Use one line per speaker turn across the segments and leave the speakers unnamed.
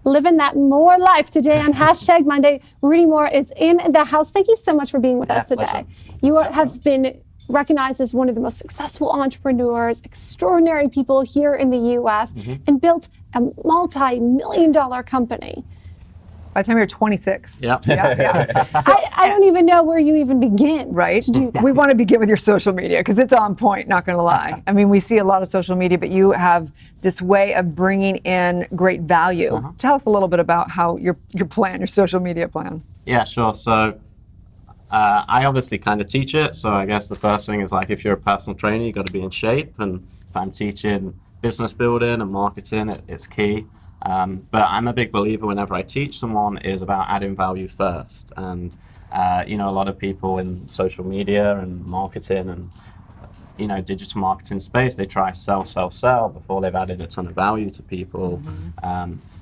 living that Moore life today on #Monday. Rudy Mawer is in the house. Thank you so much for being with us today.
Pleasure.
You have been recognized as one of the most successful entrepreneurs, extraordinary people here in the U.S., and built a multi-million-dollar company.
By the time you're 26.
Yeah.
So I don't even know where you even begin to do that.
We want to begin with your social media because it's on point, not going to lie. I mean, we see a lot of social media, but you have this way of bringing in great value. Tell us a little bit about how your plan, your social media plan.
Yeah, sure. So I obviously kind of teach it. So I guess the first thing is like if you're a personal trainer, you've got to be in shape. And if I'm teaching business building and marketing, it's key. But I'm a big believer whenever I teach someone is about adding value first. And, a lot of people in social media and marketing and, digital marketing space, they try sell before they've added a ton of value to people.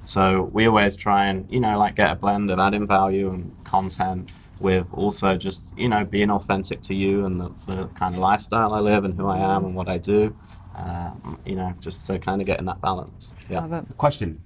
So we always try and, get a blend of adding value and content with also just, being authentic to you and the kind of lifestyle I live and who I am and what I do. Just to kind of get in that balance. Yeah.
Love it.
Question,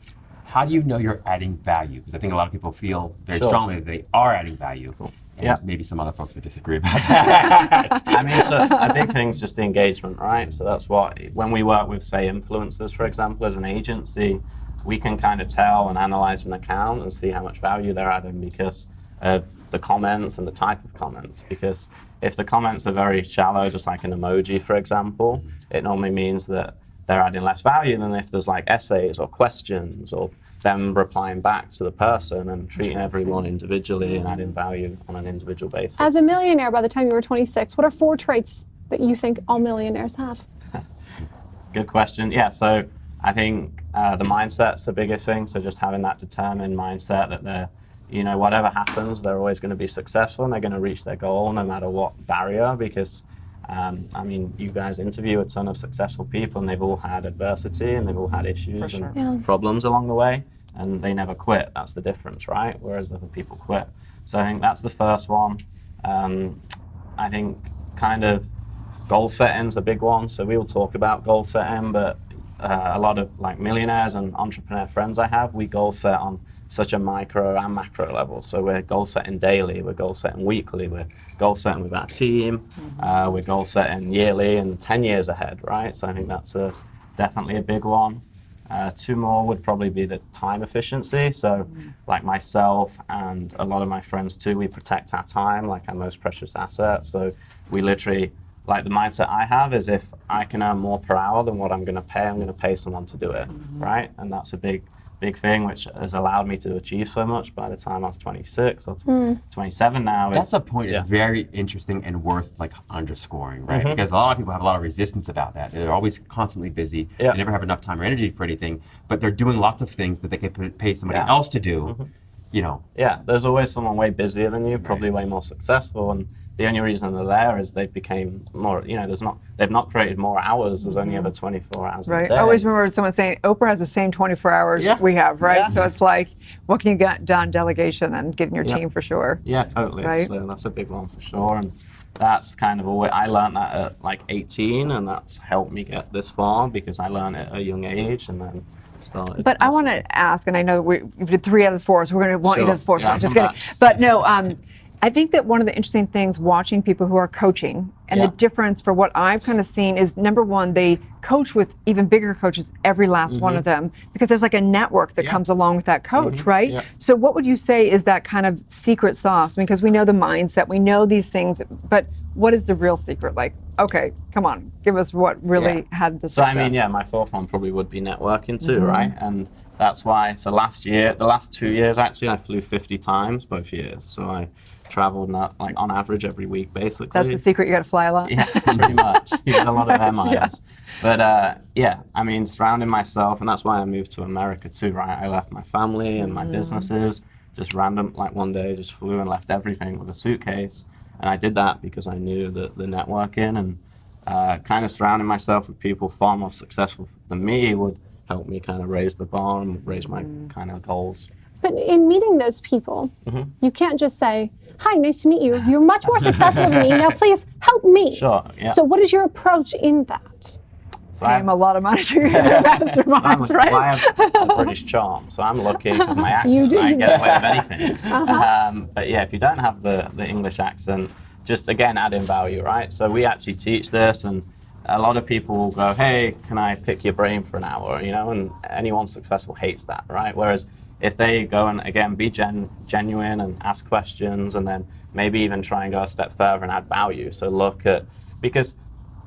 how do you know you're adding value? Because I think a lot of people feel very strongly that they are adding value.
Cool.
And maybe some other folks would disagree about that.
I mean, so a big thing is just the engagement, right? So that's what, when we work with, say, influencers, for example, as an agency, we can kind of tell and analyze an account and see how much value they're adding because of the comments and the type of comments. Because if the comments are very shallow, just like an emoji, for example, it normally means that they're adding less value than if there's like essays or questions or them replying back to the person and treating everyone individually and adding value on an individual basis.
As a millionaire by the time you were 26, what are 4 traits that you think all millionaires have?
Good question. Yeah, so I think the mindset's the biggest thing. So just having that determined mindset that they're, whatever happens, they're always going to be successful and they're going to reach their goal no matter what barrier. Because, you guys interview a ton of successful people and they've all had adversity and they've all had issues and problems along the way and they never quit. That's the difference, right? Whereas other people quit. So I think that's the first one. I think kind of goal setting's a big one. So we will talk about goal setting, but a lot of like millionaires and entrepreneur friends I have, we goal set on such a micro and macro level. So we're goal setting daily, we're goal setting weekly, we're goal setting with our team, we're goal setting yearly and 10 years ahead, right? So I think that's definitely a big one. 2 more would probably be the time efficiency. So like myself and a lot of my friends too, we protect our time like our most precious asset. So we literally, like the mindset I have is if I can earn more per hour than what I'm going to pay someone to do it, right? And that's a big thing which has allowed me to achieve so much by the time I was 26 or 27 now.
That's a point that's very interesting and worth like underscoring, right? Because a lot of people have a lot of resistance about that. They're always constantly busy. They never have enough time or energy for anything, but they're doing lots of things that they could pay somebody else to do,
Yeah, there's always someone way busier than you, probably way more successful, and the only reason they're there is they became more, they've not created more hours, there's only ever 24 hours a day.
I always remember someone saying, Oprah has the same 24 hours we have, right?
Yeah.
So it's like, what can you get done? Delegation and getting your team for sure.
Yeah, totally.
Right?
So that's a big one for sure. And that's kind of always, I learned that at like 18 and that's helped me get this far because I learned it at a young age and then started.
But I want to ask, and I know we did 3 out of the 4, so we're going to want you to the 4th one. Just kidding. But no, I think that one of the interesting things watching people who are coaching and the difference for what I've kind of seen is, number one, they coach with even bigger coaches, every last one of them, because there's like a network that comes along with that coach, right? Yeah. So what would you say is that kind of secret sauce? Because we know the mindset, we know these things, but what is the real secret? Like, okay, come on, give us what really had the success.
So I mean, my 4th one probably would be networking too, right? And that's why, so the last 2 years actually, I flew 50 times both years. So I traveled like on average every week basically.
That's the secret, you got to fly a lot?
Yeah, pretty much. You get a lot of miles. But I mean, surrounding myself, and that's why I moved to America too, right? I left my family and my businesses, just random, like one day just flew and left everything with a suitcase. And I did that because I knew that the networking and kind of surrounding myself with people far more successful than me would help me kind of raise the bar and raise my kind of goals.
But in meeting those people, you can't just say, hi, nice to meet you. You're much more successful than me. Now please help me.
Sure, yeah.
So what is your approach in that?
So
pay them a lot of money to get their masterminds, right?
I have a British charm, so I'm lucky because my accent, I get away with anything. But yeah, if you don't have the English accent, just again adding value, right? So we actually teach this, and a lot of people will go, hey, can I pick your brain for an hour, you know? And anyone successful hates that, right? Whereas if they go and again be genuine and ask questions, and then maybe even try and go a step further and add value. So look at, because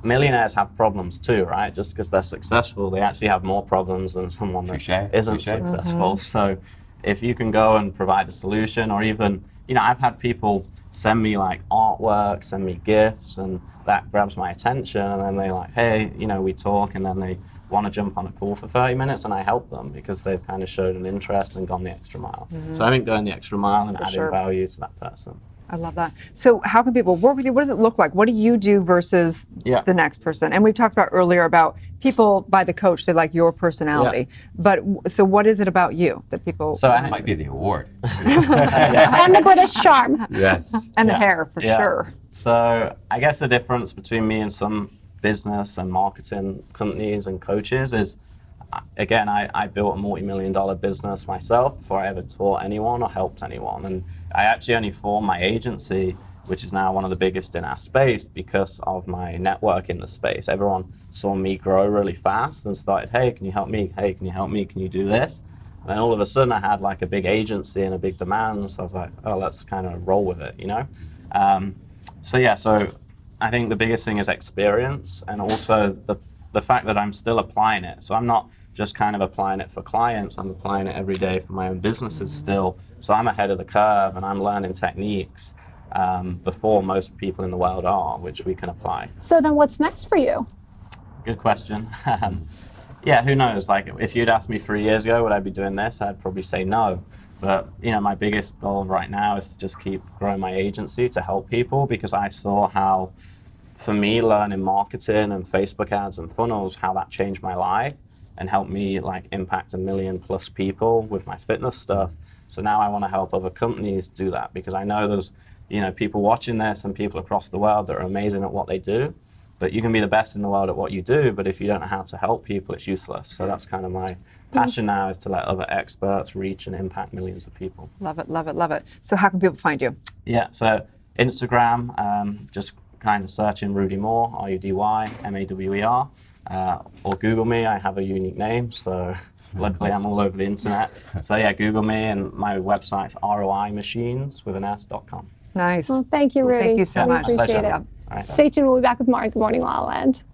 millionaires have problems too, right? Just because they're successful, they actually have more problems than someone that isn't successful. So if you can go and provide a solution, or even, you know, I've had people send me like artwork, send me gifts, and that grabs my attention, and then they like, hey, you know, we talk, and then they want to jump on a call for 30 minutes, and I help them because they've kind of showed an interest and gone the extra mile. So I think going the extra mile and adding value to that person.
I love that. So how can people work with you? What does it look like? What do you do versus the next person? And we've talked about earlier about people buy the coach, they like your personality. But so what is it about you that people...
So that might be the award.
And the British charm.
Yes.
And the hair, for sure.
So I guess the difference between me and some business and marketing companies and coaches is, again, I built a multi-million-dollar business myself before I ever taught anyone or helped anyone. And I actually only formed my agency, which is now one of the biggest in our space, because of my network in the space. Everyone saw me grow really fast and started, hey, can you help me? Hey, can you help me? Can you do this? And then all of a sudden I had like a big agency and a big demand. So I was like, oh, let's kind of roll with it, you know? So I think the biggest thing is experience, and also the fact that I'm still applying it. So I'm not just kind of applying it for clients, I'm applying it every day for my own businesses still. So I'm ahead of the curve, and I'm learning techniques before most people in the world are, which we can apply.
So then what's next for you?
Good question. Yeah, who knows? Like, if you'd asked me 3 years ago, would I be doing this? I'd probably say no. But, you know, my biggest goal right now is to just keep growing my agency to help people, because I saw how, for me, learning marketing and Facebook ads and funnels, how that changed my life and helped me like impact 1 million plus people with my fitness stuff. So now I want to help other companies do that, because I know there's, you know, people watching this and people across the world that are amazing at what they do. But you can be the best in the world at what you do, but if you don't know how to help people, it's useless. So that's kind of my passion now, is to let other experts reach and impact millions of people.
Love it, love it, love it. So how can people find you?
Yeah, so Instagram, just kind of searching Rudy Mawer, RUDYMAWER, or Google me. I have a unique name, so luckily I'm all over the internet. So yeah, Google me, and my website's roimachines.com.
Nice.
Well, thank you, Rudy.
Thank you so much.
Appreciate it.
All right.
Stay tuned. We'll be back with more Good Morning La La Land.